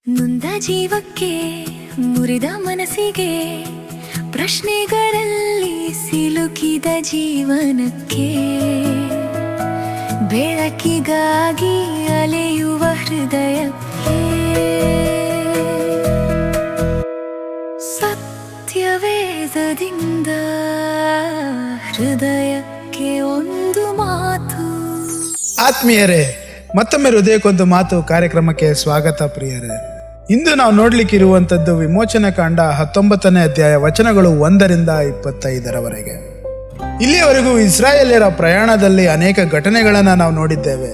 ನೊಂದ ಜೀವಕ್ಕೆ ಮುರಿದ ಮನಸ್ಸಿಗೆ ಪ್ರಶ್ನೆಗಳಲ್ಲಿ ಸಿಲುಕಿದ ಜೀವನಕ್ಕೆ ಬೆಳಕಿಗಾಗಿ ಅಲೆಯುವ ಹೃದಯಕ್ಕೆ ಸತ್ಯವೇದದಿಂದ ಹೃದಯಕ್ಕೆ ಒಂದು ಮಾತು. ಆತ್ಮೀಯರೇ, ಮತ್ತೊಮ್ಮೆ ಹೃದಯಕ್ಕೊಂದು ಮಾತು ಕಾರ್ಯಕ್ರಮಕ್ಕೆ ಸ್ವಾಗತ. ಪ್ರಿಯರೇ, ಇಂದು ನಾವು ನೋಡ್ಲಿಕ್ಕಿರುವಂಥದ್ದು ವಿಮೋಚನ ಕಾಂಡ 19ನೇ ಅಧ್ಯಾಯ ವಚನಗಳು 1ರಿಂದ 25ರವರೆಗೆ. ಇಲ್ಲಿಯವರೆಗೂ ಇಸ್ರಾಯೇಲ್ಯರ ಪ್ರಯಾಣದಲ್ಲಿ ಅನೇಕ ಘಟನೆಗಳನ್ನು ನಾವು ನೋಡಿದ್ದೇವೆ.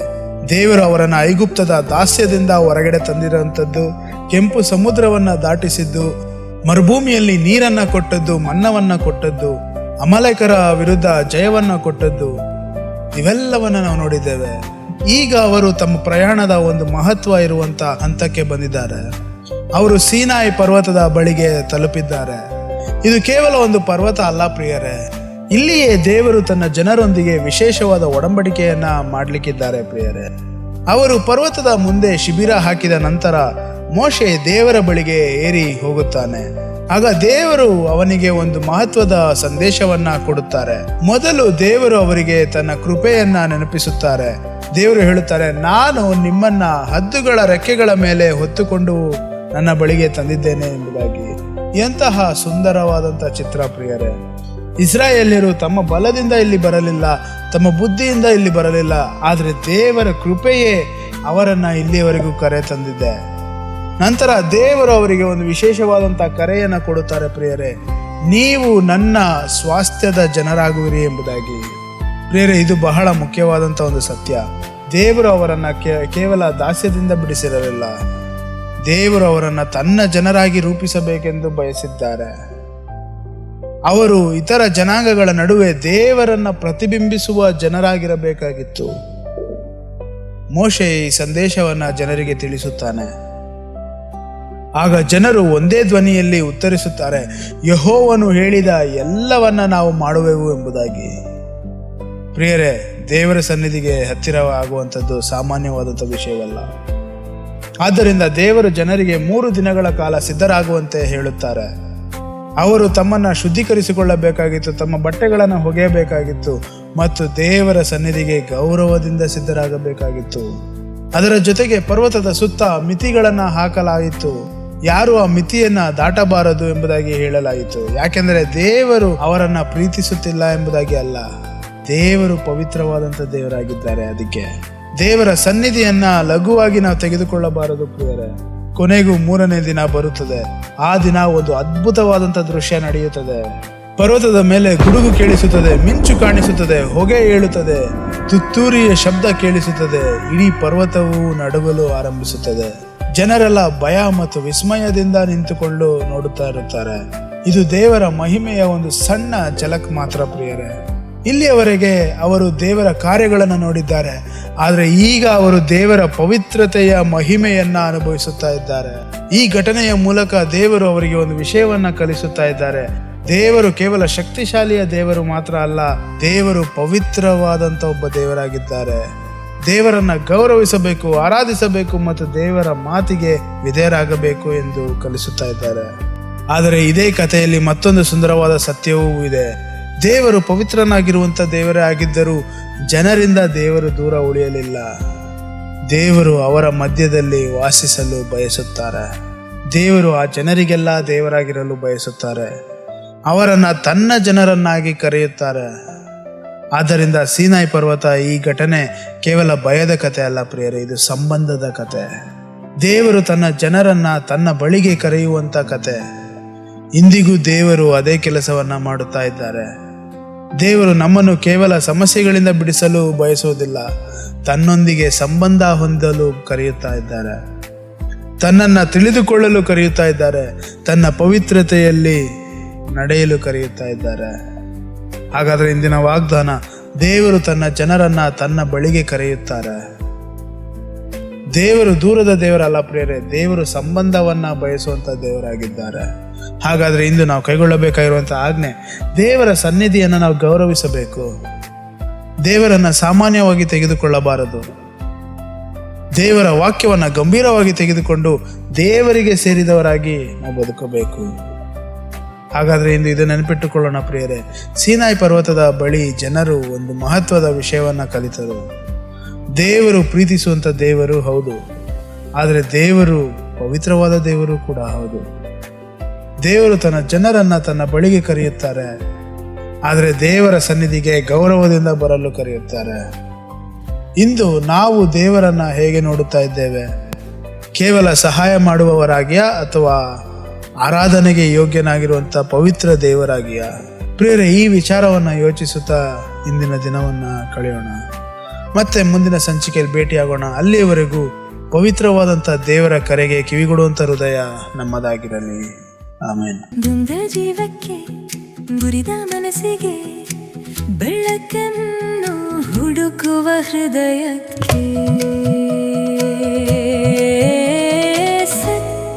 ದೇವರು ಅವರನ್ನು ಐಗುಪ್ತದ ದಾಸ್ಯದಿಂದ ಹೊರಗಡೆ ತಂದಿರುವಂಥದ್ದು, ಕೆಂಪು ಸಮುದ್ರವನ್ನ ದಾಟಿಸಿದ್ದು, ಮರುಭೂಮಿಯಲ್ಲಿ ನೀರನ್ನ ಕೊಟ್ಟದ್ದು, ಮನ್ನವನ್ನ ಕೊಟ್ಟದ್ದು, ಅಮಲೇಕರ ವಿರುದ್ಧ ಜಯವನ್ನ ಕೊಟ್ಟದ್ದು, ಇವೆಲ್ಲವನ್ನ ನಾವು ನೋಡಿದ್ದೇವೆ. ಈಗ ಅವರು ತಮ್ಮ ಪ್ರಯಾಣದ ಒಂದು ಮಹತ್ವ ಇರುವಂತ ಹಂತಕ್ಕೆ ಬಂದಿದ್ದಾರೆ. ಅವರು ಸೀನಾಯಿ ಪರ್ವತದ ಬಳಿಗೆ ತಲುಪಿದ್ದಾರೆ. ಇದು ಕೇವಲ ಒಂದು ಪರ್ವತ ಅಲ್ಲ ಪ್ರಿಯರೇ, ಇಲ್ಲಿಯೇ ದೇವರು ತನ್ನ ಜನರೊಂದಿಗೆ ವಿಶೇಷವಾದ ಒಡಂಬಡಿಕೆಯನ್ನ ಮಾಡ್ಲಿಕ್ಕಿದ್ದಾರೆ ಪ್ರಿಯರೇ. ಅವರು ಪರ್ವತದ ಮುಂದೆ ಶಿಬಿರ ಹಾಕಿದ ನಂತರ ಮೋಶೆ ದೇವರ ಬಳಿಗೆ ಏರಿ ಹೋಗುತ್ತಾನೆ. ಆಗ ದೇವರು ಅವನಿಗೆ ಒಂದು ಮಹತ್ವದ ಸಂದೇಶವನ್ನ ಕೊಡುತ್ತಾರೆ. ಮೊದಲು ದೇವರು ಅವರಿಗೆ ತನ್ನ ಕೃಪೆಯನ್ನ ನೆನಪಿಸುತ್ತಾರೆ. ದೇವರು ಹೇಳುತ್ತಾರೆ, ನಾನು ನಿಮ್ಮನ್ನ ಹದ್ದುಗಳ ರೆಕ್ಕೆಗಳ ಮೇಲೆ ಹೊತ್ತುಕೊಂಡು ನನ್ನ ಬಳಿಗೆ ತಂದಿದ್ದೇನೆ ಎಂಬುದಾಗಿ. ಎಂತಹ ಸುಂದರವಾದಂತಹ ಚಿತ್ರ ಪ್ರಿಯರೇ. ಇಸ್ರಾಯೇಲ್ಯರು ತಮ್ಮ ಬಲದಿಂದ ಇಲ್ಲಿ ಬರಲಿಲ್ಲ, ತಮ್ಮ ಬುದ್ಧಿಯಿಂದ ಇಲ್ಲಿ ಬರಲಿಲ್ಲ, ಆದರೆ ದೇವರ ಕೃಪೆಯೇ ಅವರನ್ನ ಇಲ್ಲಿಯವರೆಗೂ ಕರೆ ತಂದಿದೆ. ನಂತರ ದೇವರು ಅವರಿಗೆ ಒಂದು ವಿಶೇಷವಾದಂತಹ ಕರೆಯನ್ನ ಕೊಡುತ್ತಾರೆ ಪ್ರಿಯರೇ, ನೀವು ನನ್ನ ಸ್ವಾಸ್ಥ್ಯದ ಜನರಾಗುವಿರಿ ಎಂಬುದಾಗಿ. ಪ್ರಿಯರೇ, ಇದು ಬಹಳ ಮುಖ್ಯವಾದಂಥ ಒಂದು ಸತ್ಯ. ದೇವರು ಅವರನ್ನ ಕೇವಲ ದಾಸ್ಯದಿಂದ ಬಿಡಿಸಿರಲಿಲ್ಲ, ದೇವರು ಅವರನ್ನ ತನ್ನ ಜನರಾಗಿ ರೂಪಿಸಬೇಕೆಂದು ಬಯಸಿದ್ದಾರೆ. ಅವರು ಇತರ ಜನಾಂಗಗಳ ನಡುವೆ ದೇವರನ್ನ ಪ್ರತಿಬಿಂಬಿಸುವ ಜನರಾಗಿರಬೇಕಾಗಿತ್ತು. ಮೋಶೆ ಈ ಸಂದೇಶವನ್ನ ಜನರಿಗೆ ತಿಳಿಸುತ್ತಾನೆ. ಆಗ ಜನರು ಒಂದೇ ಧ್ವನಿಯಲ್ಲಿ ಉತ್ತರಿಸುತ್ತಾರೆ, ಯೆಹೋವನು ಹೇಳಿದ ಎಲ್ಲವನ್ನ ನಾವು ಮಾಡುವೆವು ಎಂಬುದಾಗಿ. ಪ್ರಿಯರೇ, ದೇವರ ಸನ್ನಿಧಿಗೆ ಹತ್ತಿರವಾಗುವಂಥದ್ದು ಸಾಮಾನ್ಯವಾದಂಥ ವಿಷಯವಲ್ಲ. ಆದ್ದರಿಂದ ದೇವರು ಜನರಿಗೆ 3 ದಿನಗಳ ಕಾಲ ಸಿದ್ಧರಾಗುವಂತೆ ಹೇಳುತ್ತಾರೆ. ಅವರು ತಮ್ಮನ್ನ ಶುದ್ಧೀಕರಿಸಿಕೊಳ್ಳಬೇಕಾಗಿತ್ತು, ತಮ್ಮ ಬಟ್ಟೆಗಳನ್ನು ಒಗೆಯಬೇಕಾಗಿತ್ತು ಮತ್ತು ದೇವರ ಸನ್ನಿಧಿಗೆ ಗೌರವದಿಂದ ಸಿದ್ಧರಾಗಬೇಕಾಗಿತ್ತು. ಅದರ ಜೊತೆಗೆ ಪರ್ವತದ ಸುತ್ತ ಮಿತಿಗಳನ್ನ ಹಾಕಲಾಯಿತು. ಯಾರು ಆ ಮಿತಿಯನ್ನ ದಾಟಬಾರದು ಎಂಬುದಾಗಿ ಹೇಳಲಾಯಿತು. ಯಾಕೆಂದರೆ ದೇವರು ಅವರನ್ನ ಪ್ರೀತಿಸುತ್ತಿಲ್ಲ ಎಂಬುದಾಗಿ ಅಲ್ಲ, ದೇವರು ಪವಿತ್ರವಾದಂಥ ದೇವರಾಗಿದ್ದಾರೆ. ಅದಕ್ಕೆ ದೇವರ ಸನ್ನಿಧಿಯನ್ನ ಲಘುವಾಗಿ ನಾವು ತೆಗೆದುಕೊಳ್ಳಬಾರದು ಪ್ರಿಯರೇ. ಕೊನೆಗೂ 3ನೇ ದಿನ ಬರುತ್ತದೆ. ಆ ದಿನ ಒಂದು ಅದ್ಭುತವಾದಂಥ ದೃಶ್ಯ ನಡೆಯುತ್ತದೆ. ಪರ್ವತದ ಮೇಲೆ ಗುಡುಗು ಕೇಳಿಸುತ್ತದೆ, ಮಿಂಚು ಕಾಣಿಸುತ್ತದೆ, ಹೊಗೆ ಏಳುತ್ತದೆ, ತುತ್ತೂರಿಯ ಶಬ್ದ ಕೇಳಿಸುತ್ತದೆ, ಇಡೀ ಪರ್ವತವು ನಡುಗಲು ಆರಂಭಿಸುತ್ತದೆ. ಜನರೆಲ್ಲ ಭಯ ಮತ್ತು ವಿಸ್ಮಯದಿಂದ ನಿಂತುಕೊಂಡು ನೋಡುತ್ತಾ ಇರುತ್ತಾರೆ. ಇದು ದೇವರ ಮಹಿಮೆಯ ಒಂದು ಸಣ್ಣ ಝಲಕ್ ಮಾತ್ರ ಪ್ರಿಯರೇ. ಇಲ್ಲಿಯವರೆಗೆ ಅವರು ದೇವರ ಕಾರ್ಯಗಳನ್ನು ನೋಡಿದ್ದಾರೆ, ಆದರೆ ಈಗ ಅವರು ದೇವರ ಪವಿತ್ರತೆಯ ಮಹಿಮೆಯನ್ನ ಅನುಭವಿಸುತ್ತಾ ಇದ್ದಾರೆ. ಈ ಘಟನೆಯ ಮೂಲಕ ದೇವರು ಅವರಿಗೆ ಒಂದು ವಿಷಯವನ್ನ ಕಲಿಸುತ್ತಾ ಇದ್ದಾರೆ. ದೇವರು ಕೇವಲ ಶಕ್ತಿಶಾಲಿಯ ದೇವರು ಮಾತ್ರ ಅಲ್ಲ, ದೇವರು ಪವಿತ್ರವಾದಂಥ ಒಬ್ಬ ದೇವರಾಗಿದ್ದಾರೆ. ದೇವರನ್ನ ಗೌರವಿಸಬೇಕು, ಆರಾಧಿಸಬೇಕು ಮತ್ತು ದೇವರ ಮಾತಿಗೆ ವಿಧೇಯರಾಗಬೇಕು ಎಂದು ಕಲಿಸುತ್ತಾ ಇದ್ದಾರೆ. ಆದರೆ ಇದೇ ಕಥೆಯಲ್ಲಿ ಮತ್ತೊಂದು ಸುಂದರವಾದ ಸತ್ಯವೂ ಇದೆ. ದೇವರು ಪವಿತ್ರನಾಗಿರುವಂಥ ದೇವರೇ ಆಗಿದ್ದರೂ ಜನರಿಂದ ದೇವರು ದೂರ ಉಳಿಯಲಿಲ್ಲ. ದೇವರು ಅವರ ಮಧ್ಯದಲ್ಲಿ ವಾಸಿಸಲು ಬಯಸುತ್ತಾರೆ. ದೇವರು ಆ ಜನರಿಗೆಲ್ಲ ದೇವರಾಗಿರಲು ಬಯಸುತ್ತಾರೆ. ಅವರನ್ನ ತನ್ನ ಜನರನ್ನಾಗಿ ಕರೆಯುತ್ತಾರೆ. ಆದ್ದರಿಂದ ಸೀನಾಯಿ ಪರ್ವತ ಈ ಘಟನೆ ಕೇವಲ ಭಯದ ಕತೆ ಅಲ್ಲ ಪ್ರಿಯರೇ, ಇದು ಸಂಬಂಧದ ಕತೆ. ದೇವರು ತನ್ನ ಜನರನ್ನ ತನ್ನ ಬಳಿಗೆ ಕರೆಯುವಂತ ಕತೆ. ಇಂದಿಗೂ ದೇವರು ಅದೇ ಕೆಲಸವನ್ನ ಮಾಡುತ್ತಾ ಇದ್ದಾರೆ. ದೇವರು ನಮ್ಮನ್ನು ಕೇವಲ ಸಮಸ್ಯೆಗಳಿಂದ ಬಿಡಿಸಲು ಬಯಸುವುದಿಲ್ಲ, ತನ್ನೊಂದಿಗೆ ಸಂಬಂಧ ಹೊಂದಲು ಕರೆಯುತ್ತಾ ಇದ್ದಾರೆ, ತನ್ನನ್ನು ತಿಳಿದುಕೊಳ್ಳಲು ಕರೆಯುತ್ತಾ ಇದ್ದಾರೆ, ತನ್ನ ಪವಿತ್ರತೆಯಲ್ಲಿ ನಡೆಯಲು ಕರೆಯುತ್ತಾ ಇದ್ದಾರೆ. ಹಾಗಾದ್ರೆ ಇಂದಿನ ವಾಗ್ದಾನ, ದೇವರು ತನ್ನ ಜನರನ್ನ ತನ್ನ ಬಳಿಗೆ ಕರೆಯುತ್ತಾರೆ. ದೇವರು ದೂರದ ದೇವರಲ್ಲ ಪ್ರಿಯರೇ, ದೇವರು ಸಂಬಂಧವನ್ನ ಬಯಸುವಂತ ದೇವರಾಗಿದ್ದಾರೆ. ಹಾಗಾದ್ರೆ ಇಂದು ನಾವು ಕೈಗೊಳ್ಳಬೇಕಾಗಿರುವಂತಹ ಆಜ್ಞೆ, ದೇವರ ಸನ್ನಿಧಿಯನ್ನು ನಾವು ಗೌರವಿಸಬೇಕು. ದೇವರನ್ನ ಸಾಮಾನ್ಯವಾಗಿ ತೆಗೆದುಕೊಳ್ಳಬಾರದು. ದೇವರ ವಾಕ್ಯವನ್ನು ಗಂಭೀರವಾಗಿ ತೆಗೆದುಕೊಂಡು ದೇವರಿಗೆ ಸೇರಿದವರಾಗಿ ನಾವು ಬದುಕಬೇಕು. ಹಾಗಾದರೆ ಇಂದು ಇದು ನೆನಪಿಟ್ಟುಕೊಳ್ಳೋಣ ಪ್ರಿಯರೇ. ಸೀನಾಯಿ ಪರ್ವತದ ಬಳಿ ಜನರು ಒಂದು ಮಹತ್ವದ ವಿಷಯವನ್ನು ಕಲಿತರು. ದೇವರು ಪ್ರೀತಿಸುವಂಥ ದೇವರು ಹೌದು, ಆದರೆ ದೇವರು ಪವಿತ್ರವಾದ ದೇವರು ಕೂಡ ಹೌದು. ದೇವರು ತನ್ನ ಜನರನ್ನು ತನ್ನ ಬಳಿಗೆ ಕರೆಯುತ್ತಾರೆ, ಆದರೆ ದೇವರ ಸನ್ನಿಧಿಗೆ ಗೌರವದಿಂದ ಬರಲು ಕರೆಯುತ್ತಾರೆ. ಇಂದು ನಾವು ದೇವರನ್ನು ಹೇಗೆ ನೋಡುತ್ತಾ ಇದ್ದೇವೆ? ಕೇವಲ ಸಹಾಯ ಮಾಡುವವರಾಗಿಯಾ ಅಥವಾ ಆರಾಧನೆಗೆ ಯೋಗ್ಯನಾಗಿರುವಂಥ ಪವಿತ್ರ ದೇವರಾಗಿಯಾ? ಪ್ರಿಯರೇ, ಈ ವಿಚಾರವನ್ನು ಯೋಚಿಸುತ್ತಾ ಇಂದಿನ ದಿನವನ್ನು ಕಳೆಯೋಣ. ಮತ್ತೆ ಮುಂದಿನ ಸಂಚಿಕೆಯಲ್ಲಿ ಭೇಟಿಯಾಗೋಣ. ಅಲ್ಲಿಯವರೆಗೂ ಪವಿತ್ರವಾದಂಥ ದೇವರ ಕರೆಗೆ ಕಿವಿಗೊಡುವಂಥ ಹೃದಯ ನಮ್ಮದಾಗಿರಲಿ. ಆಮೇನ್. ನೊಂದ ಜೀವಕ್ಕೆ, ಮುರಿದ ಮನಸ್ಸಿಗೆ ಬೆಳಕನ್ನು ಹುಡುಕುವ ಹೃದಯಕ್ಕೆ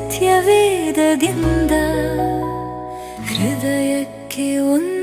ಸತ್ಯವೇದದಿಂದ ಹೃದಯಕ್ಕೆ ಒಂದು